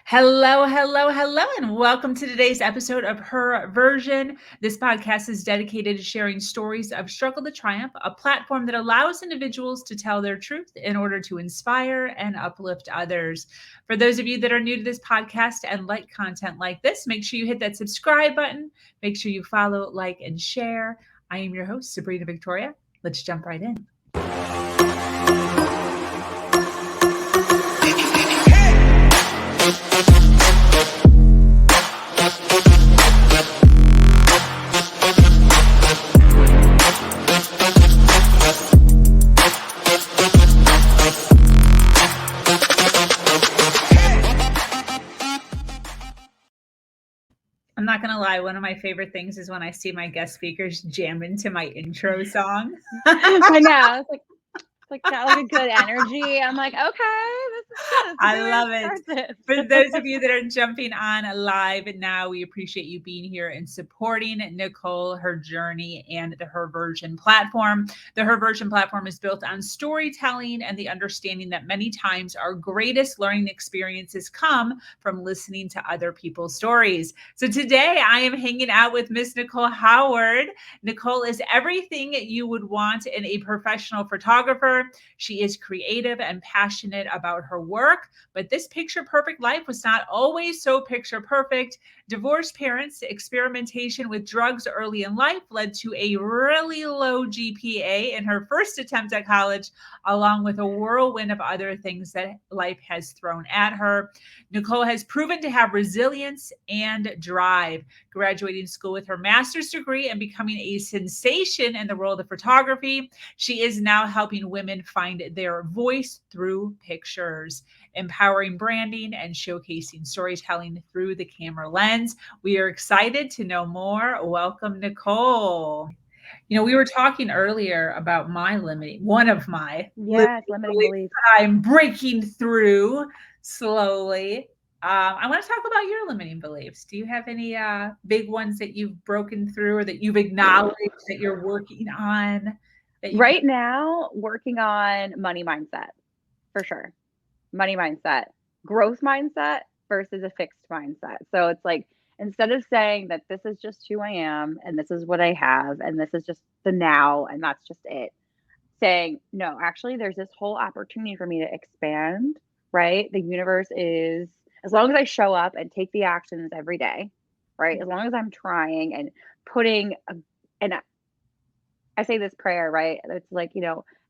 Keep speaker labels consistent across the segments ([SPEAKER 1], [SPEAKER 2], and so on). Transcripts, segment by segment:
[SPEAKER 1] Hello, hello, hello, and welcome to today's episode of Her Version. This podcast is dedicated to sharing stories of struggle to triumph, a platform that allows individuals to tell their truth in order to inspire and uplift others. For those of you that are new to this podcast and like content like this, make sure you hit that subscribe button. Make sure you follow, like, and share. I am your host, Sabrina Victoria. Let's jump right in. I'm not going to lie. One of my favorite things is when I see my guest speakers jam into my intro song.
[SPEAKER 2] I know. It's got like a good energy. I'm like, okay, this is good.
[SPEAKER 1] I love it. For those of you that are jumping on live now, we appreciate you being here and supporting Nichole, her journey, and the Her Version platform. The Her Version platform is built on storytelling and the understanding that many times our greatest learning experiences come from listening to other people's stories. So today I am hanging out with Miss Nichole Howard. Nichole is everything you would want in a professional photographer. She is creative and passionate about her work, but this picture perfect life was not always so picture perfect. Divorced parents, experimentation with drugs early in life led to a really low GPA in her first attempt at college, along with a whirlwind of other things that life has thrown at her. Nichole has proven to have resilience and drive, graduating school with her master's degree and becoming a sensation in the world of photography. She is now helping women find their voice through pictures, empowering branding and showcasing storytelling through the camera lens. We are excited to know more. Welcome, Nichole. You know, we were talking earlier about one of my limiting
[SPEAKER 2] beliefs.
[SPEAKER 1] I'm breaking through slowly. I want to talk about your limiting beliefs. Do you have any big ones that you've broken through or that you've acknowledged that you're working on?
[SPEAKER 2] Right now, working on money mindset, for sure. Money mindset, growth mindset versus a fixed mindset. So it's like, instead of saying that this is just who I am and this is what I have and this is just the now and that's just it, saying, no, actually, there's this whole opportunity for me to expand, right? The universe is, as long as I show up and take the actions every day, right? As long as I'm trying and putting, and I say this prayer, right? It's like,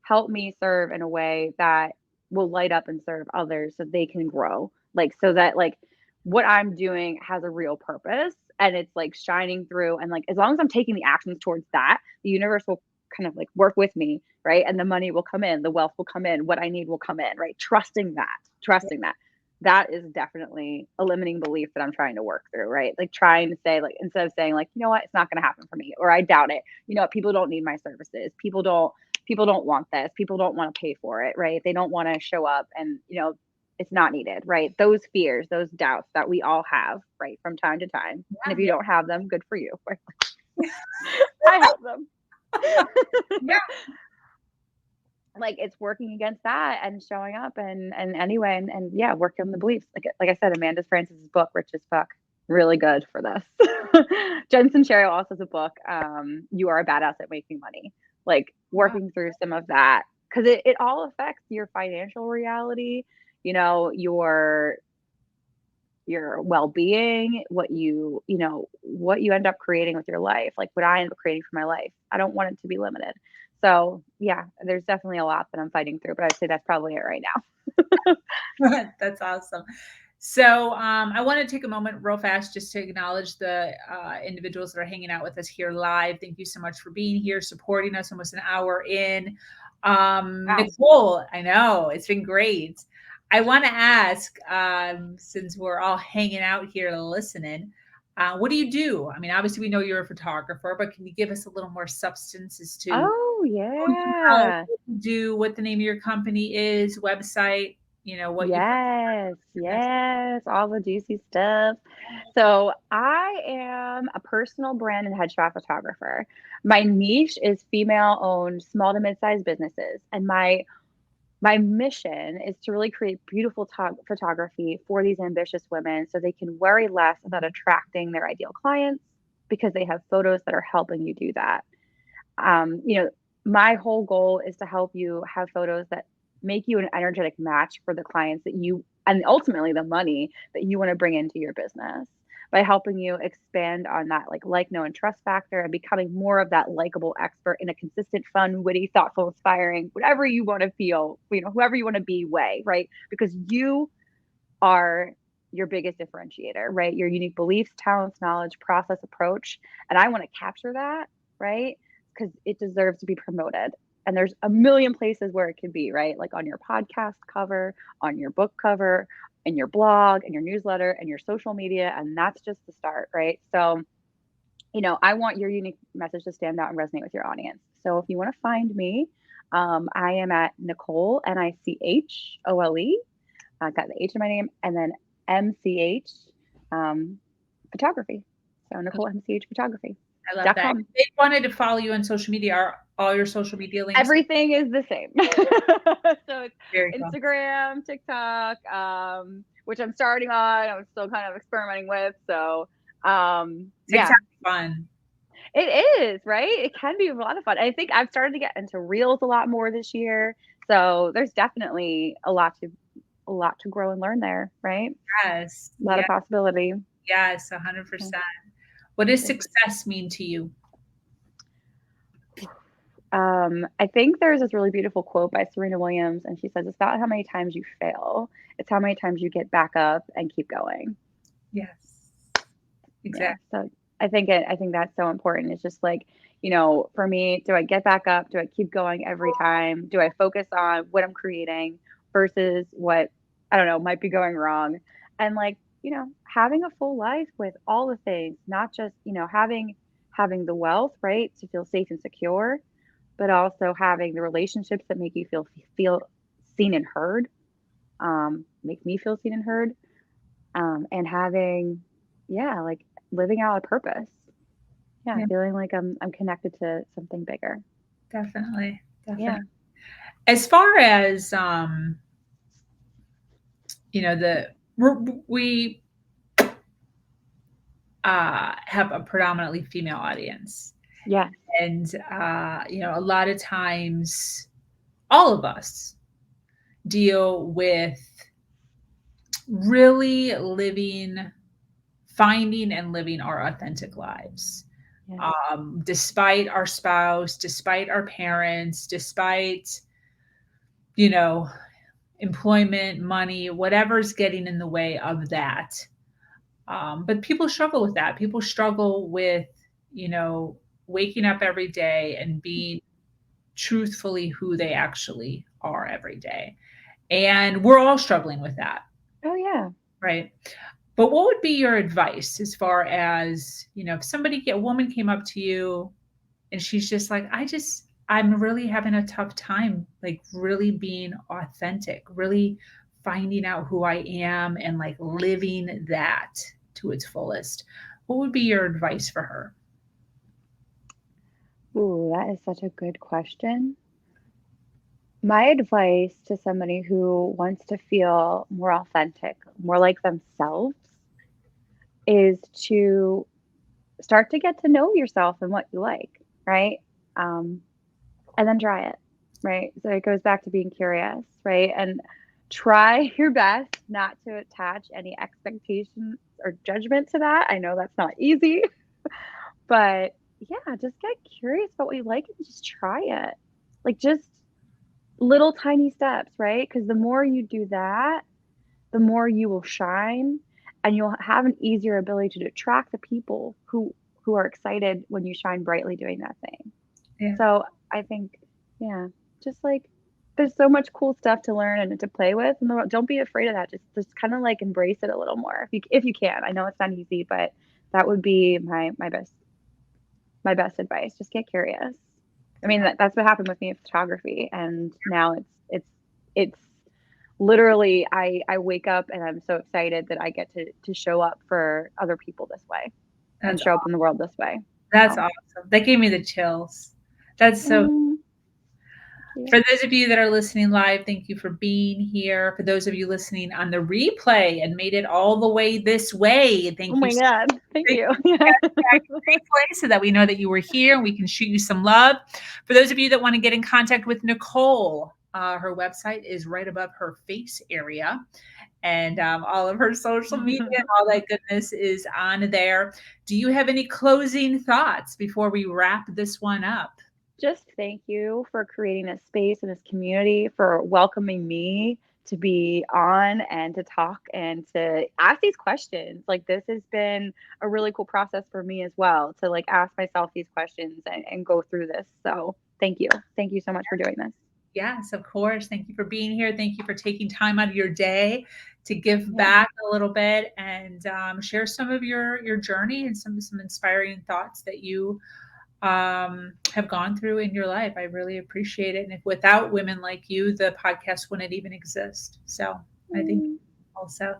[SPEAKER 2] help me serve in a way that will light up and serve others so they can grow. Like, so that like what I'm doing has a real purpose and it's like shining through. And like, as long as I'm taking the actions towards that, the universe will kind of like work with me, right? And the money will come in, the wealth will come in, what I need will come in, right? Trusting that. That is definitely a limiting belief that I'm trying to work through, right? Like trying to say, like, instead of saying like, you know what, it's not going to happen for me, or I doubt it. You know what, people don't need my services. People don't want this. People don't want to pay for it, right? They don't want to show up and, it's not needed, right? Those fears, those doubts that we all have, right, from time to time. And if you don't have them, good for you. I have them.
[SPEAKER 1] Yeah.
[SPEAKER 2] Like it's working against that and showing up and anyway and yeah, working on the beliefs. Like I said, Amanda Francis's book, Rich as Fuck, really good for this. Jen Sincero also has a book, You Are a Badass at Making Money. Like working through some of that because it all affects your financial reality, your well-being, what you end up creating with your life, like what I end up creating for my life. I don't want it to be limited. So yeah, there's definitely a lot that I'm fighting through, but I'd say that's probably it right
[SPEAKER 1] now. That's awesome. So I want to take a moment real fast just to acknowledge the individuals that are hanging out with us here live. Thank you so much for being here, supporting us almost an hour in. Nichole, I know, it's been great. I want to ask, since we're all hanging out here listening, what do you do? I mean, obviously we know you're a photographer, but can you give us a little more substance as to
[SPEAKER 2] what
[SPEAKER 1] you do, what the name of your company is, website, what
[SPEAKER 2] yes, all the juicy stuff. So I am a personal brand and headshot photographer. My niche is female-owned small to mid-sized businesses, and my my mission is to really create beautiful photography for these ambitious women so they can worry less about attracting their ideal clients because they have photos that are helping you do that. You know, my whole goal is to help you have photos that make you an energetic match for the clients that you, and ultimately the money that you want to bring into your business, by helping you expand on that like, know, and trust factor, and becoming more of that likable expert in a consistent, fun, witty, thoughtful, inspiring, whatever you want to feel, you know, whoever you want to be way, right? Because you are your biggest differentiator, right? Your unique beliefs, talents, knowledge, process, approach. And I want to capture that, right? Because it deserves to be promoted. And there's a million places where it can be, right? Like on your podcast cover, on your book cover, in your blog, and your newsletter, and your social media. And that's just the start, right? So, you know, I want your unique message to stand out and resonate with your audience. So if you want to find me, I am at Nichole, Nichole. I got the H in my name, and then MCH photography. So Nichole MCH photography.
[SPEAKER 1] I love that.
[SPEAKER 2] .com.
[SPEAKER 1] If they wanted to follow you on social media, are all your social media links?
[SPEAKER 2] Everything is the same. So it's
[SPEAKER 1] Very
[SPEAKER 2] Instagram, cool. TikTok, which I'm starting on. I'm still kind of experimenting with. So
[SPEAKER 1] TikTok's fun.
[SPEAKER 2] It is, right? It can be a lot of fun. I think I've started to get into reels a lot more this year. So there's definitely a lot to grow and learn there, right?
[SPEAKER 1] Yes.
[SPEAKER 2] A lot of possibility.
[SPEAKER 1] Yes, 100%. What does success mean to you?
[SPEAKER 2] I think there's this really beautiful quote by Serena Williams, and she says, it's not how many times you fail, it's how many times you get back up and keep going.
[SPEAKER 1] Yes, exactly.
[SPEAKER 2] Yeah, so I think that's so important. It's just like, you know, for me, do I get back up? Do I keep going every time? Do I focus on what I'm creating versus what, I don't know, might be going wrong? And like, you know, having a full life with all the things, not just, you know, having the wealth, right, to feel safe and secure, but also having the relationships that make you feel seen and heard, make me feel seen and heard, and having, like living out a purpose. Yeah, feeling like I'm connected to something bigger.
[SPEAKER 1] Definitely.
[SPEAKER 2] Yeah.
[SPEAKER 1] As far as you know, we have a predominantly female audience.
[SPEAKER 2] Yeah.
[SPEAKER 1] And you know, a lot of times all of us deal with really finding and living our authentic lives.
[SPEAKER 2] Yeah.
[SPEAKER 1] Despite our spouse, despite our parents, despite, you know, employment, money, whatever's getting in the way of that. But people struggle with that. People struggle with, you know, waking up every day and being truthfully who they actually are every day. And we're all struggling with that.
[SPEAKER 2] Oh, yeah.
[SPEAKER 1] Right. But what would be your advice as far as, you know, if a woman came up to you and she's just like, I'm really having a tough time, like really being authentic, really finding out who I am and like living that to its fullest. What would be your advice for her?
[SPEAKER 2] Ooh, that is such a good question. My advice to somebody who wants to feel more authentic, more like themselves, is to start to get to know yourself and what you like, right? And then try it, right? So it goes back to being curious, right? And try your best not to attach any expectations or judgment to that. I know that's not easy, but yeah, just get curious about what you like and just try it. Like just little tiny steps, right? Because the more you do that, the more you will shine, and you'll have an easier ability to attract the people who are excited when you shine brightly doing that thing. Yeah. So I think, just like there's so much cool stuff to learn and to play with, and don't be afraid of that. Just kind of like embrace it a little more if you can. I know it's not easy, but that would be my best advice. Just get curious. I mean, that's what happened with me in photography, and now it's literally I wake up and I'm so excited that I get to show up for other people this way and show up in the world this way.
[SPEAKER 1] That's awesome. That gave me the chills. That's so For those of you that are listening live, thank you for being here. For those of you listening on the replay and made it all the way this way, thank you.
[SPEAKER 2] Oh my God. Thank you.
[SPEAKER 1] Replay so that we know that you were here and we can shoot you some love. For those of you that want to get in contact with Nichole, her website is right above her face area. And all of her social media and all that goodness is on there. Do you have any closing thoughts before we wrap this one up?
[SPEAKER 2] Just thank you for creating this space and this community, for welcoming me to be on and to talk and to ask these questions. Like, this has been a really cool process for me as well, to like ask myself these questions and go through this. So thank you. Thank you so much for doing this.
[SPEAKER 1] Yes, of course. Thank you for being here. Thank you for taking time out of your day to give back a little bit and share some of your journey and some inspiring thoughts that you have gone through in your life. I really appreciate it. And if without women like you, the podcast wouldn't even exist. So I think also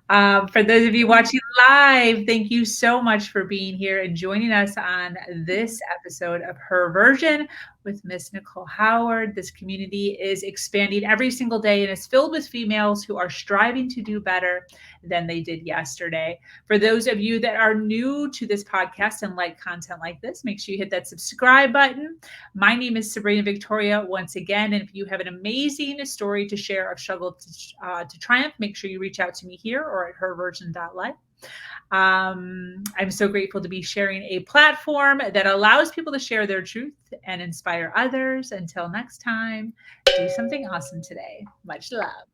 [SPEAKER 1] for those of you watching live, thank you so much for being here and joining us on this episode of Her Version with Miss Nichole Howard. This community is expanding every single day and is filled with females who are striving to do better than they did yesterday. For those of you that are new to this podcast and like content like this, make sure you hit that subscribe button. My name is Sabrina Victoria once again. And if you have an amazing story to share of struggle to triumph, make sure you reach out to me here or at herversion.life. I'm so grateful to be sharing a platform that allows people to share their truth and inspire others. Until next time, do something awesome today. Much love.